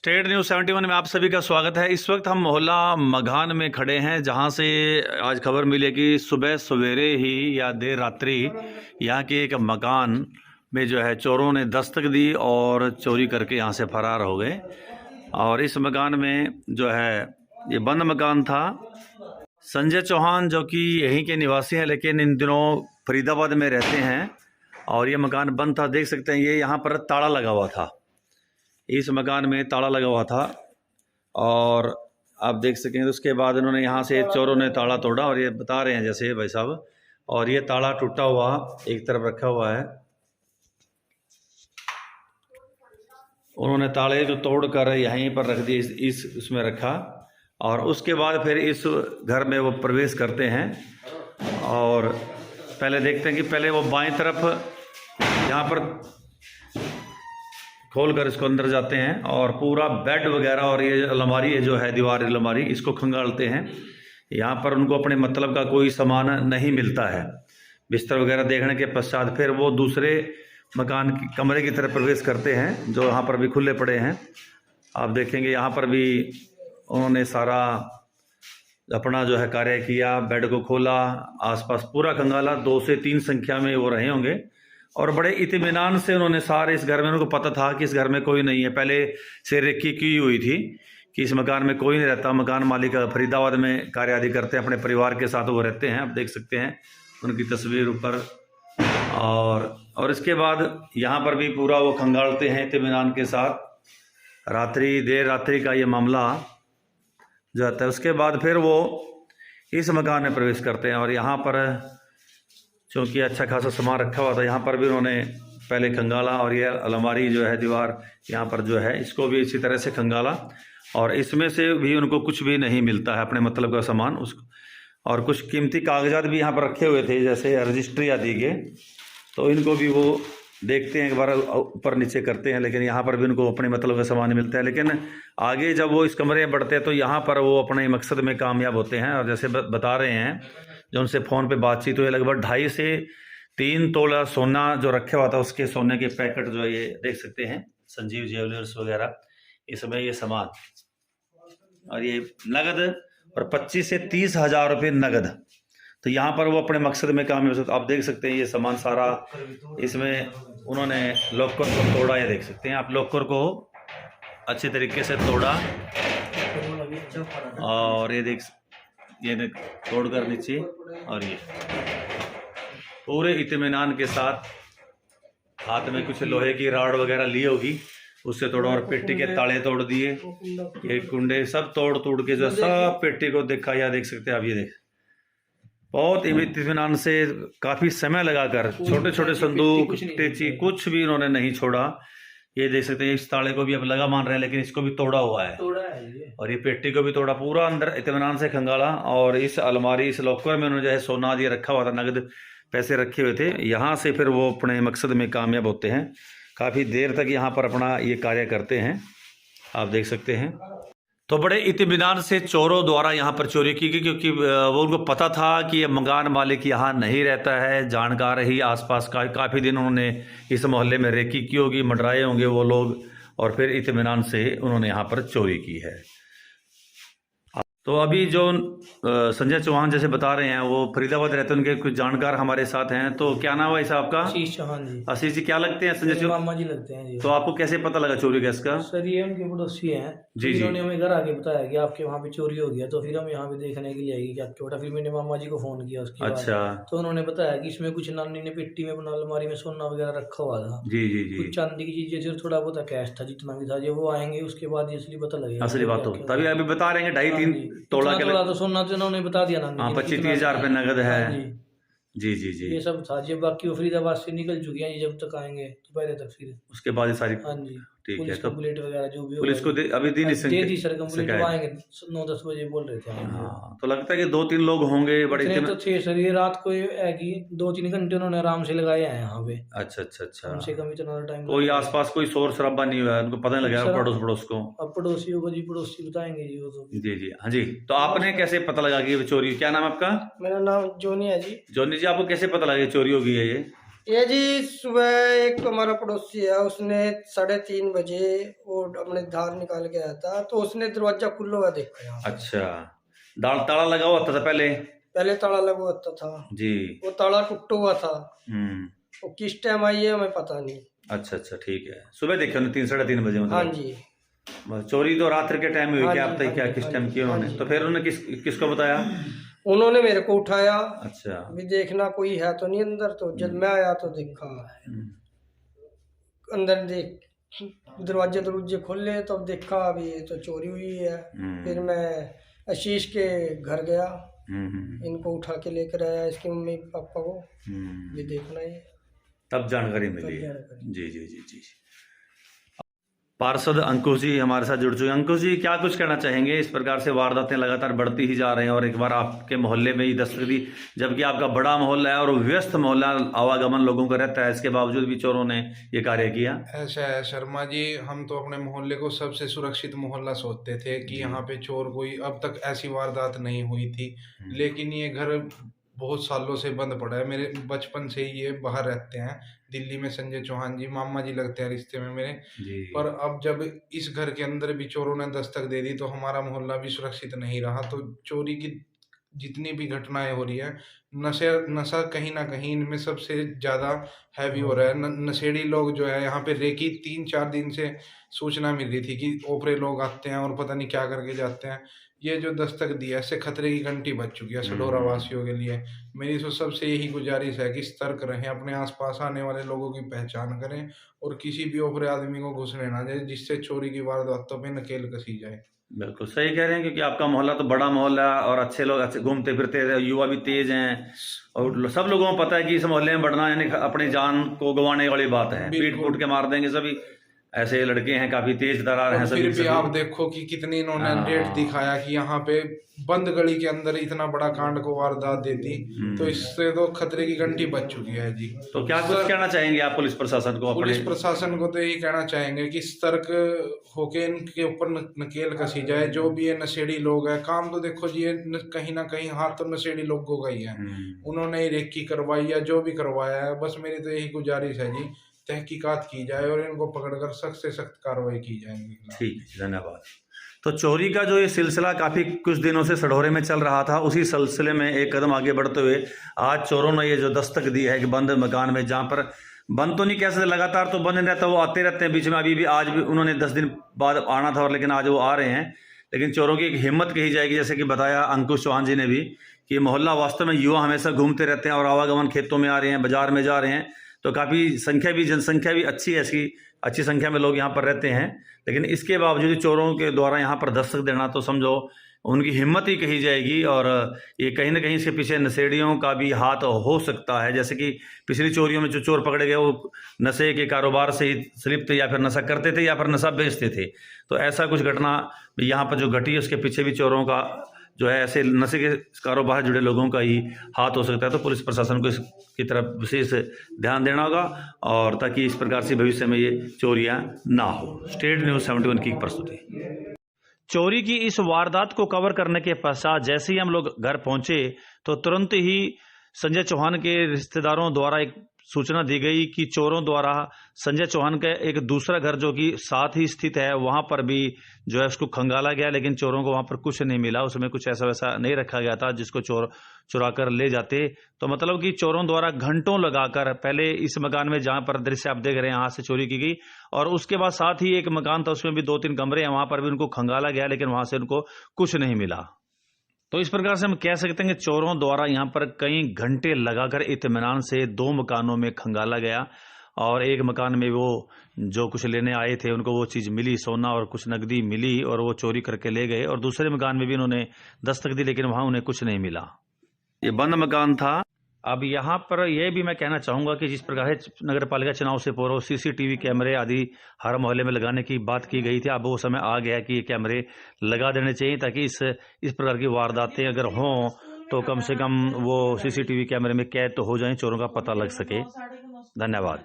State news 71 में आप सभी का स्वागत है। इस वक्त हम मोहल्ला मघान में खड़े हैं, जहां से आज खबर मिली कि सुबह सवेरे ही या देर रात्रि यहां के एक मकान में जो है चोरों ने दस्तक दी और चोरी करके यहां से फरार हो गए। और इस मकान में जो है ये बंद मकान था। संजय चौहान जो कि यहीं के निवासी हैं, लेकिन इन दिनों फरीदाबाद में रहते हैं, और ये मकान बंद था। देख सकते हैं ये यहाँ पर ताला लगा हुआ था, इस मकान में ताला लगा हुआ था। और आप देख सकें उसके बाद इन्होंने यहाँ से चोरों ने ताला तोड़ा, और ये बता रहे हैं जैसे भाई साहब, और ये ताला टूटा हुआ एक तरफ रखा हुआ है। उन्होंने ताले जो तोड़ कर यहीं पर रख दिए, इस उसमें रखा, और उसके बाद फिर इस घर में वो प्रवेश करते हैं। और पहले देखते हैं कि पहले वो बाएं तरफ यहाँ पर खोल कर इसको अंदर जाते हैं, और पूरा बेड वगैरह और ये अलमारी है जो है दीवार अलमारी, इसको खंगालते हैं। यहाँ पर उनको अपने मतलब का कोई सामान नहीं मिलता है। बिस्तर वगैरह देखने के पश्चात फिर वो दूसरे मकान की कमरे की तरफ प्रवेश करते हैं, जो यहाँ पर भी खुले पड़े हैं। आप देखेंगे यहाँ पर भी उन्होंने सारा अपना जो है कार्य किया, बेड को खोला, आसपास पूरा खंगाला। 2 से 3 संख्या में वो रहे होंगे, और बड़े इत्मीनान से उन्होंने सारे इस घर में, उनको पता था कि इस घर में कोई नहीं है, पहले से रेकी की हुई थी कि इस मकान में कोई नहीं रहता। मकान मालिक फरीदाबाद में कार्य आदि करते हैं, अपने परिवार के साथ वो रहते हैं। आप देख सकते हैं उनकी तस्वीर ऊपर। और इसके बाद यहाँ पर भी पूरा वो खंगालते हैं इत्मीनान के साथ। देर रात्रि का ये मामला जो आता है। उसके बाद फिर वो इस मकान में प्रवेश करते हैं, और यहाँ पर चूँकि अच्छा खासा सामान रखा हुआ था, यहाँ पर भी उन्होंने पहले खंगाला, और ये अलमारी जो है दीवार यहाँ पर जो है इसको भी इसी तरह से खंगाला। और इसमें से भी उनको कुछ भी नहीं मिलता है अपने मतलब का सामान उसको। और कुछ कीमती कागजात भी यहाँ पर रखे हुए थे, जैसे रजिस्ट्री आदि के, तो इनको भी वो देखते हैं, एक बार ऊपर नीचे करते हैं, लेकिन यहाँ पर भी उनको अपने मतलब का सामान मिलता है। लेकिन आगे जब वो इस कमरे में बढ़ते हैं तो यहाँ पर वो अपने मकसद में कामयाब होते हैं। और जैसे बता रहे हैं जो उनसे फ़ोन पे बातचीत हुई, लगभग 2.5 से 3 तोला सोना जो रखा हुआ था, उसके सोने के पैकेट जो है ये देख सकते हैं, संजीव ज्वेलर्स वगैरह, इसमें ये सामान, और ये नगद, और 25 से 30 हज़ार रुपये नगद। तो यहाँ पर वो अपने मकसद में कामयाब। आप देख सकते हैं ये सामान सारा, इसमें उन्होंने लॉकर को तोड़ा, ये देख सकते हैं आप, लॉकर को अच्छे तरीके से तोड़ा, और ये तोड़कर नीचे, और ये पूरे इत्मीनान के साथ हाथ में कुछ लोहे की राड वगैरह ली होगी, उससे तोड़ा, और पेटी के ताले तोड़ दिए, ये कुंडे सब तोड़ के जो सब पेटी को देखा, या देख सकते हैं आप, ये देख बहुत इत्मीनान से काफ़ी समय लगाकर छोटे छोटे संदूक, टेची, कुछ भी इन्होंने नहीं छोड़ा। ये देख सकते हैं इस ताले को भी अब लगा मान रहे हैं, लेकिन इसको भी तोड़ा हुआ है, और ये पेटी को भी तोड़ा, पूरा अंदर इत्मीनान से खंगाला। और इस अलमारी, इस लॉकर में उन्होंने जो है सोना दिया रखा हुआ था, नगद पैसे रखे हुए थे। यहाँ से फिर वो अपने मकसद में कामयाब होते हैं। काफ़ी देर तक यहाँ पर अपना ये कार्य करते हैं, आप देख सकते हैं। तो बड़े इत्मीनान से चोरों द्वारा यहाँ पर चोरी की गई, क्योंकि वो उनको पता था कि ये मकान मालिक यहाँ नहीं रहता है। जानकार ही आसपास का काफ़ी दिन उन्होंने इस मोहल्ले में रेकी की होगी, मंडराए होंगे वो लोग, और फिर इत्मीनान से उन्होंने यहाँ पर चोरी की है। तो अभी जो संजय चौहान जैसे बता रहे हैं, वो फरीदाबाद रहते हैं, उनके कुछ जानकार हमारे साथ हैं। तो क्या नाम है साहब का? आशीष चौहान जी। आशीष जी, क्या लगते हैं संजय चौहान? मामा जी लगते हैं जी। तो आपको कैसे पता लगा चोरी गैस का? सर ये उनके पड़ोसी हैं जी, उन्होंने हमें घर आके बताया कि आपके वहाँ पे चोरी हो गया, तो फिर हम यहाँ पे देखने के लिए आएगी क्या छोटा। फिर मैंने मामा जी को फोन किया उसके बाद। अच्छा। तो उन्होंने बताया कि इसमें कुछ नानी ने पेटी में अपना अलमारी में सोना वगैरह रखा हुआ था। जी। कुछ चांदी की चीजें, थोड़ा बहुत कैश था, जितना भी था। जब वो आएंगे उसके बाद असली पता लगेगा। असली बात हो, तभी अभी बता रहे हैं 2.5-3 तोड़ा के तो सोना तो उन्होंने बता दिया ना। हाँ, 25-30 हज़ार रुपये नगद है। जी। ये सब था। जब बाकी वो फरीदाबाद से निकल चुके हैं, जब तक आएंगे दोपहर तक, फिर उसके बाद ये सारी। हाँ जी, ठीक है। पुलिस तो कंप्लेंट वगैरह जो भी पुलिस को अभी दे दी सर कंप्लेंट, आएंगे 9-10 बजे बोल रहे थे। हाँ, तो लगता है कि 2-3 लोग होंगे बड़े। तो थे सर, ये रात को है कि 2-3 घंटे उन्होंने आराम से लगाए हैं यहाँ पे। अच्छा। कम से कम इतना टाइम। कोई आसपास कोई शोर शराबा नहीं हुआ, उनको पता नहीं लगा पड़ोस को? अब पड़ोसियों को जी, पड़ोसी बताएंगे जी वो तो। जी। हाँ जी। तो आपने कैसे पता लगा कि चोरी? क्या नाम आपका? मेरा नाम जोनी है जी। जोनी जी, आपको कैसे पता लगा चोरी हो गई है ये? ये जी सुबह एक हमारा पड़ोसी है, उसने 3:30 बजे वो अपने धार निकाल के आया था, तो उसने दरवाजा खुला हुआ देखा यहाँ। अच्छा, दाल ताला लगा हुआ था पहले? पहले ताला लगा हुआ था, जी। वो ताला टूटा हुआ था। हम्म। वो किस टाइम आई है हमें पता नहीं। अच्छा अच्छा, ठीक है। सुबह देखे उन्होंने 3 साढ़े 3 बजे हाँ मतलब? जी। चोरी तो रात्रि के टाइम में हुई हाँ क्या? जी, आप तक हाँ क्या जी, किस हाँ टाइम जी, किया हाँ उन्होंने? जी। तो फिर उन्होंने किसको बताया? उन्होंने मेरे को उठाया, अच्छा। भी देखना कोई है तो नहीं अंदर। तो जब मैं आया तो देखा हम्म। अंदर, देख दरवाजे दरवाजे खोले तो देखा अभी ये तो चोरी हुई है। फिर मैं आशीष के घर गया, इनको उठा के लेकर आया, इसके मम्मी पापा को, ये देखना है। तब जानकारी मिली तब है। जानकारी। जी जी जी जी। पार्षद अंकुश जी हमारे साथ जुड़ चुके हैं। अंकुश जी, क्या कुछ कहना चाहेंगे? इस प्रकार से वारदातें लगातार बढ़ती ही जा रही हैं और एक बार आपके मोहल्ले में ही दस्तक दी, जबकि आपका बड़ा मोहल्ला है और व्यस्त मोहल्ला, आवागमन लोगों का रहता है, इसके बावजूद भी चोरों ने ये कार्य किया। ऐसा है शर्मा जी, हम तो अपने मोहल्ले को सबसे सुरक्षित मोहल्ला सोचते थे कि यहाँ पे चोर कोई अब तक ऐसी वारदात नहीं हुई थी। लेकिन ये घर बहुत सालों से बंद पड़ा है। मेरे बचपन से ही ये बाहर रहते हैं, दिल्ली में। संजय चौहान जी मामा जी लगते हैं रिश्ते में मेरे। जी। पर अब जब इस घर के अंदर भी चोरों ने दस्तक दे दी तो हमारा मोहल्ला भी सुरक्षित नहीं रहा। तो चोरी की जितनी भी घटनाएं हो रही है, नशा कहीं ना कहीं इनमें सबसे ज़्यादा हैवी हो रहा है। नशेड़ी लोग जो है यहाँ पे रेकी 3-4 दिन से सूचना मिल रही थी कि ओपरे लोग आते हैं और पता नहीं क्या करके जाते हैं। ये जो दस्तक दिया है, इससे खतरे की घंटी बज चुकी है सडोरा वासियों के लिए। मेरी तो सबसे यही गुजारिश है कि सतर्क रहें, अपने आसपास आने वाले लोगों की पहचान करें और किसी भी ओपरे आदमी को घुसने ना दें जिससे चोरी की वारदातों पे नकेल कसी जाए। बिल्कुल सही कह रहे हैं, क्योंकि आपका मोहल्ला तो बड़ा मोहल्ला है और अच्छे लोग अच्छे घूमते फिरते हैं, युवा भी तेज हैं और सब लोगों को पता है कि इस मोहल्ले में बढ़ना यानी अपनी जान को गंवाने वाली बात है। पीट बिल्कुल। फूट के मार देंगे सभी। ऐसे लड़के हैं, काफी तेज तरार हैं और सभी फिर भी सभी। आप देखो कि कितनी इन्होंने हाँ। डेट दिखाया कि यहाँ पे बंद गली के अंदर इतना बड़ा कांड को वारदात देती। तो इससे तो खतरे की घंटी बज चुकी है जी। तो क्या कुछ कहना चाहेंगे आप पुलिस प्रशासन को? अपने पुलिस प्रशासन को तो यही कहना चाहेंगे कि सतर्क होके इनके ऊपर नकेल कसी जाए। जो भी ये नशेड़ी लोग हैं, काम तो देखो जी, ये कहीं ना कहीं हाथ तो नशेड़ी लोगों का ही है। उन्होंने ही रेकी करवाई या जो भी करवाया है, बस मेरी तो यही गुजारिश है जी, तहकीकात की जाए और इनको पकड़कर सख्त से सख्त कार्रवाई की जाएगी। ठीक है, धन्यवाद। तो चोरी का जो ये सिलसिला काफ़ी कुछ दिनों से सढौरे में चल रहा था, उसी सिलसिले में एक कदम आगे बढ़ते हुए आज चोरों ने ये जो दस्तक दी है कि बंद मकान में, जहाँ पर बंद तो नहीं कह सकते, लगातार तो बंद नहीं रहता, वो आते रहते हैं बीच में। अभी भी आज भी उन्होंने 10 दिन बाद आना था और लेकिन आज वो आ रहे हैं। लेकिन चोरों की एक हिम्मत कही जाएगी, जैसे कि बताया अंकुश चौहान जी ने भी, कि मोहल्ला वास्तव में युवा हमेशा घूमते रहते हैं और आवागमन खेतों में आ रहे हैं, बाजार में जा रहे हैं। तो काफ़ी संख्या भी, जनसंख्या भी अच्छी है, इसकी अच्छी संख्या में लोग यहाँ पर रहते हैं। लेकिन इसके बावजूद चोरों के द्वारा यहाँ पर दस्तक देना तो समझो उनकी हिम्मत ही कही जाएगी। और ये कहीं ना कहीं इसके पीछे नशेड़ियों का भी हाथ हो सकता है। जैसे कि पिछली चोरियों में जो चोर पकड़े गए वो नशे के कारोबार से ही संलिप्त, या फिर नशा करते थे या फिर नशा बेचते थे। तो ऐसा कुछ घटना यहाँ पर जो घटी है, उसके पीछे भी चोरों का जो है ऐसे नशे के कारोबार जुड़े लोगों का ही हाथ हो सकता है। तो पुलिस प्रशासन को इसकी तरफ विशेष ध्यान देना होगा, और ताकि इस प्रकार से भविष्य में ये चोरियां ना हो। स्टेट न्यूज़ 71 की प्रस्तुति। चोरी की इस वारदात को कवर करने के पश्चात जैसे ही हम लोग घर पहुंचे तो तुरंत ही संजय चौहान के रिश्तेदारों द्वारा एक सूचना दी गई कि चोरों द्वारा संजय चौहान का एक दूसरा घर जो कि साथ ही स्थित है, वहां पर भी जो है उसको खंगाला गया। लेकिन चोरों को वहां पर कुछ नहीं मिला, उसमें कुछ ऐसा वैसा नहीं रखा गया था जिसको चोर चुरा कर ले जाते। तो मतलब कि चोरों द्वारा घंटों लगाकर पहले इस मकान में, जहां पर दृश्य आप देख रहे हैं, यहाँ से चोरी की गई। और उसके बाद साथ ही एक मकान था, उसमें भी 2-3 कमरे हैं, वहां पर भी उनको खंगाला गया, लेकिन वहां से उनको कुछ नहीं मिला। तो इस प्रकार से हम कह सकते हैं कि चोरों द्वारा यहाँ पर कई घंटे लगाकर इत्मीनान से 2 मकानों में खंगाला गया। और एक मकान में वो जो कुछ लेने आए थे उनको वो चीज़ मिली, सोना और कुछ नकदी मिली, और वो चोरी करके ले गए। और दूसरे मकान में भी इन्होंने दस्तक दी, लेकिन वहाँ उन्हें कुछ नहीं मिला। ये बंद मकान था। अब यहाँ पर यह भी मैं कहना चाहूँगा कि जिस प्रकार से नगर पालिका चुनाव से पूर्व CCTV कैमरे आदि हर मोहल्ले में लगाने की बात की गई थी, अब वो समय आ गया कि ये कैमरे लगा देने चाहिए, ताकि इस प्रकार की वारदातें अगर हों तो कम से कम वो CCTV कैमरे में कैद तो हो जाएं, चोरों का पता लग सके। धन्यवाद।